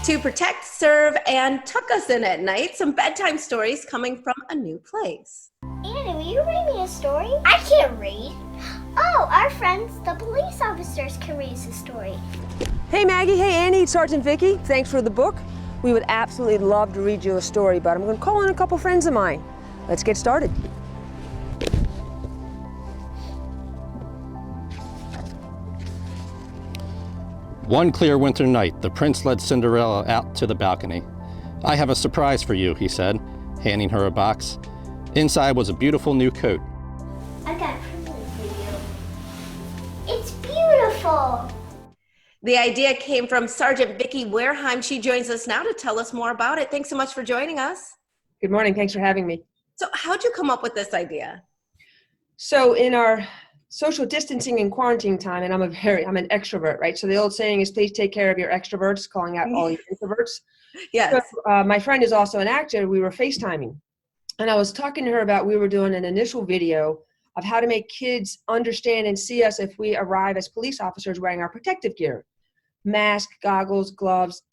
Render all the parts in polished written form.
to protect, serve, and tuck us in at night. Some bedtime stories coming from a new place. Annie, will you read me a story? I can't read. Oh, our friends, the police officers, can read us a story. Hey Maggie, hey Annie, it's Sergeant Vicky. Thanks for the book. We would absolutely love to read you a story, but I'm going to call in a couple friends of mine. Let's get started. One clear winter night, the prince led Cinderella out to the balcony. "I have a surprise for you," he said, handing her a box. Inside was a beautiful new coat. I've got a present for you. It's beautiful. The idea came from Sergeant Vicky Wareheim. She joins us now to tell us more about it. Thanks so much for joining us. Good morning, thanks for having me. So how'd you come up with this idea? So in our social distancing and quarantine time, and I'm an extrovert, right? So the old saying is, please take care of your extroverts, calling out all your introverts. Yes. So, my friend is also an actor. We were FaceTiming, and I was talking to her about, we were doing an initial video of how to make kids understand and see us if we arrive as police officers wearing our protective gear, mask, goggles, gloves,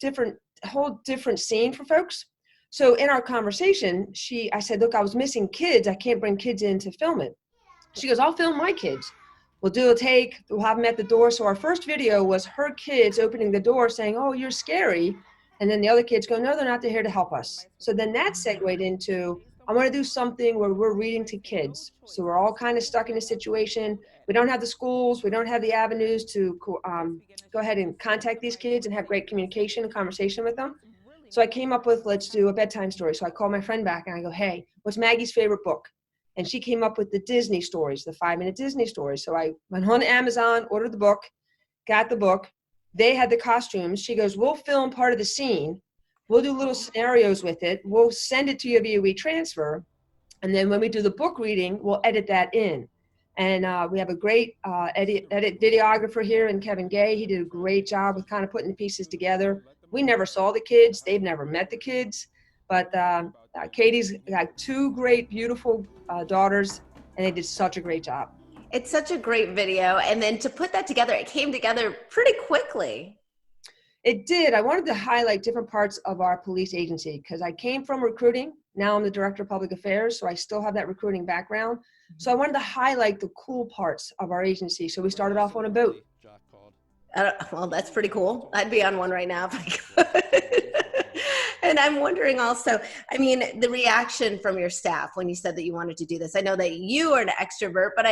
whole different scene for folks. So in our conversation, I said, look, I was missing kids. I can't bring kids in to film it. She goes, I'll film my kids. We'll do a take. We'll have them at the door. So our first video was her kids opening the door saying, oh, you're scary. And then the other kids go, no, they're not. They're here to help us. So then that segued into, I want to do something where we're reading to kids. So we're all kind of stuck in a situation. We don't have the schools. We don't have the avenues to go ahead and contact these kids and have great communication and conversation with them. So I came up with, let's do a bedtime story. So I call my friend back and I go, hey, what's Maggie's favorite book? And she came up with the Disney stories, the 5-minute Disney stories. So I went on Amazon, ordered the book, got the book. They had the costumes. She goes, we'll film part of the scene. We'll do little scenarios with it. We'll send it to you via WeTransfer. And then when we do the book reading, we'll edit that in. And we have a great edit videographer here in Kevin Gay. He did a great job with kind of putting the pieces together. We never saw the kids. They've never met the kids. But Katie's got 2 great, beautiful daughters, and they did such a great job. It's such a great video. And then to put that together, it came together pretty quickly. It did. I wanted to highlight different parts of our police agency because I came from recruiting. Now I'm the director of public affairs, so I still have that recruiting background. So I wanted to highlight the cool parts of our agency. So we started off on a boat. Well, that's pretty cool. I'd be on one right now if I could. And I'm wondering also, I mean, the reaction from your staff when you said that you wanted to do this. I know that you are an extrovert, but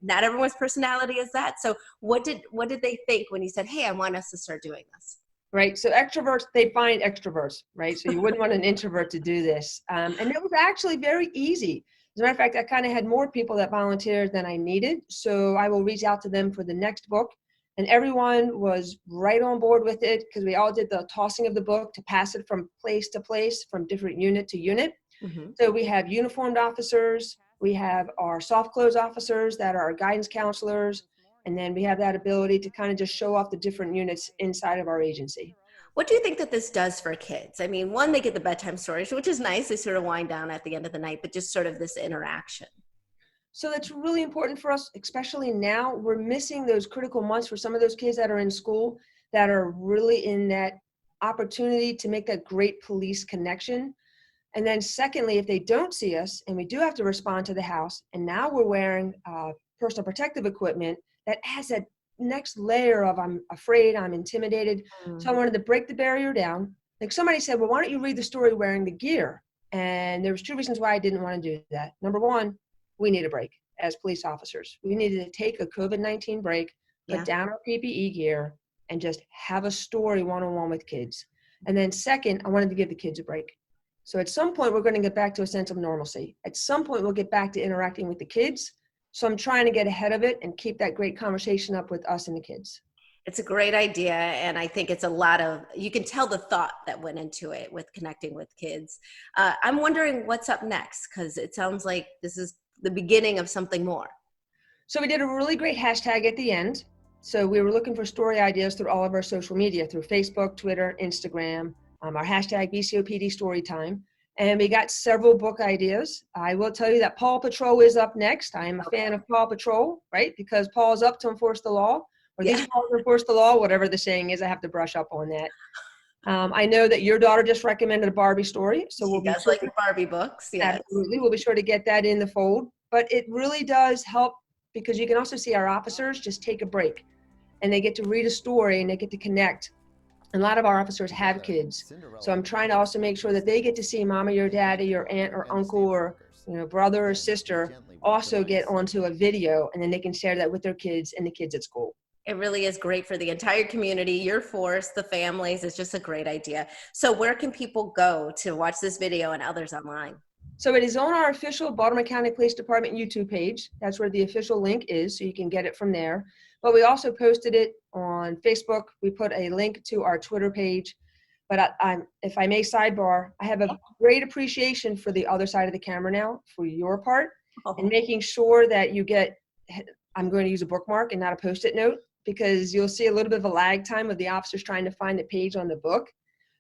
not everyone's personality is that. So what did they think when you said, hey, I want us to start doing this? Right. So extroverts, they find extroverts, right? So you wouldn't want an introvert to do this. And it was actually very easy. As a matter of fact, I kind of had more people that volunteered than I needed. So I will reach out to them for the next book. And everyone was right on board with it because we all did the tossing of the book to pass it from place to place, from different unit to unit. Mm-hmm. So we have uniformed officers, we have our soft clothes officers that are our guidance counselors, and then we have that ability to kind of just show off the different units inside of our agency. What do you think that this does for kids? I mean, one, they get the bedtime stories, which is nice. They sort of wind down at the end of the night, but just sort of this interaction. So that's really important for us, especially now. We're missing those critical months for some of those kids that are in school that are really in that opportunity to make that great police connection. And then secondly, if they don't see us and we do have to respond to the house, and now we're wearing personal protective equipment, that has that next layer of I'm afraid, I'm intimidated. Mm-hmm. So I wanted to break the barrier down. Like somebody said, well, why don't you read the story wearing the gear? And there was 2 reasons why I didn't want to do that. Number one, we need a break as police officers. We needed to take a COVID-19 break, put down our PPE gear, and just have a story one-on-one with kids. And then second, I wanted to give the kids a break. So at some point, we're going to get back to a sense of normalcy. At some point, we'll get back to interacting with the kids. So I'm trying to get ahead of it and keep that great conversation up with us and the kids. It's a great idea. And I think it's a lot of, you can tell the thought that went into it with connecting with kids. I'm wondering what's up next, because it sounds like this is the beginning of something more. So we did a really great hashtag at the end. So we were looking for story ideas through all of our social media, through Facebook, Twitter, Instagram, our hashtag BCOPD Storytime. And we got several book ideas. I will tell you that Paw Patrol is up next. I am a fan of Paw Patrol, right? Because Paw is up to enforce the law, or these paws enforce the law, whatever the saying is. I have to brush up on that. I know that your daughter just recommended a Barbie story, so we'll She be does sure like the Barbie books, yes. absolutely, we'll be sure to get that in the fold. But it really does help because you can also see our officers just take a break and they get to read a story and they get to connect. And a lot of our officers have kids, so I'm trying to also make sure that they get to see mama or daddy or aunt or uncle or brother or sister also get onto a video, and then they can share that with their kids and the kids at school. It really is great for the entire community, your force, the families. It's just a great idea. So where can people go to watch this video and others online? So it is on our official Baltimore County Police Department YouTube page. That's where the official link is, so you can get it from there. But we also posted it on Facebook. We put a link to our Twitter page. But if I may sidebar, I have a great appreciation for the other side of the camera now, for your part, and making sure that you get, I'm going to use a bookmark and not a Post-it note, because you'll see a little bit of a lag time of the officers trying to find the page on the book.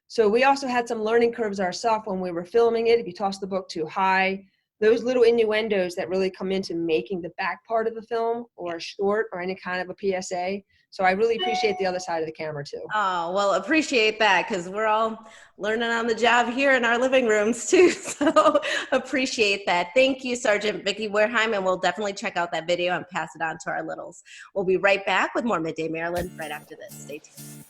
So we also had some learning curves ourselves when we were filming it. If you toss the book too high, those little innuendos that really come into making the back part of the film or a short or any kind of a PSA. So I really appreciate the other side of the camera too. Oh, well, appreciate that, because we're all learning on the job here in our living rooms too. So appreciate that. Thank you, Sergeant Vicki Wareheim, and we'll definitely check out that video and pass it on to our littles. We'll be right back with more Midday Maryland right after this. Stay tuned.